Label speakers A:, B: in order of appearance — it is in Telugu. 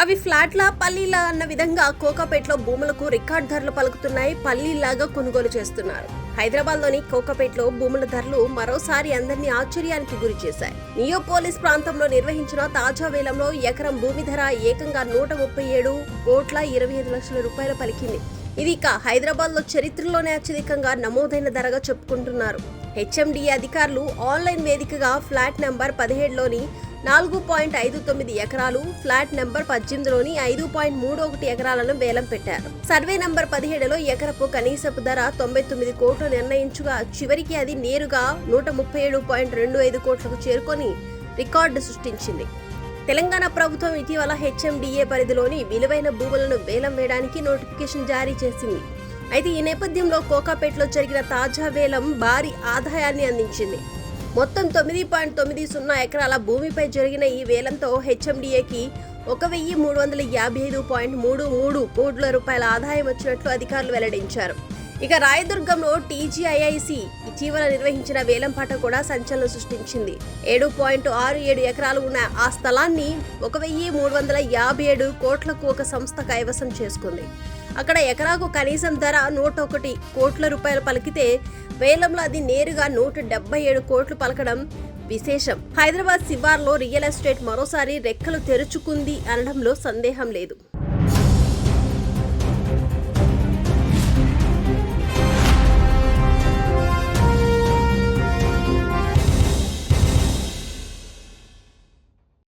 A: అవి ఫ్లాట్ల పల్లీలా అన్న విధంగా కోకాపేటలో భూములకు రికార్డ్ ధరలు పలుకుతున్నాయి. పల్లీలాగా కొనుగోలు చేస్తున్నారు. హైదరాబాద్లోని కోకాపేటలో భూముల ధరలు మరోసారి అందరినీ ఆశ్చర్యానికి గురి చేశాయి. నియోపోలిస్ ప్రాంతంలో నిర్వహించిన తాజా వేలంలో ఎకరం భూమి ధర ఏకంగా 137,25 రూపాయలు పలికింది. ఇది ఇక హైదరాబాద్ లో చరిత్రలోనే అత్యధికంగా నమోదైన ధరగా చెప్పుకుంటున్నారు. హెచ్ఎండిఏ అధికారులు ఆన్లైన్ వేదికగా ఫ్లాట్ నెంబర్ 17లోని 4.59 ఎకరాలు, ఫ్లాట్ నెంబర్ 18లోని 5.31 ఎకరాలను వేలం పెట్టారు. సర్వే నెంబర్ 17లో ఎకరపు కనీసపు ధర 99 కోట్లు నిర్ణయించగా చివరికి అది నేరుగా 137.25 కోట్లకు చేరుకొని రికార్డు సృష్టించింది. తెలంగాణ ప్రభుత్వం ఇటీవల హెచ్ఎండిఏ పరిధిలోని విలువైన భూములను వేలం వేయడానికి నోటిఫికేషన్ జారీ చేసింది. అయితే ఈ నేపథ్యంలో కోకాపేటలో జరిగిన తాజా వేలం భారీ ఆదాయాన్ని అందించింది. మొత్తం 9.90 ఎకరాల భూమిపై జరిగిన ఈ వేలంతో హెచ్ఎండిఏకి 1,355.33 కోట్ల రూపాయల ఆదాయం వచ్చినట్లు అధికారులు వెల్లడించారు. ఇక రాయదుర్గంలో టీజీఐఐసి ఇటీవల నిర్వహించిన వేలంపాట కూడా సంచలనం సృష్టించింది. 7.67 ఎకరాలు ఉన్న ఆ స్థలాన్ని 1,357 కోట్లకు ఒక సంస్థ కైవసం చేసుకుంది. అక్కడ ఎకరాకు కనీసం ధర 101 కోట్ల రూపాయలు పలికితే వేలంలో అది నేరుగా 177 కోట్లు పలకడం విశేషం. హైదరాబాద్ శివార్లో రియల్ ఎస్టేట్ మరోసారి రెక్కలు తెరుచుకుంది అనడంలో సందేహం లేదు.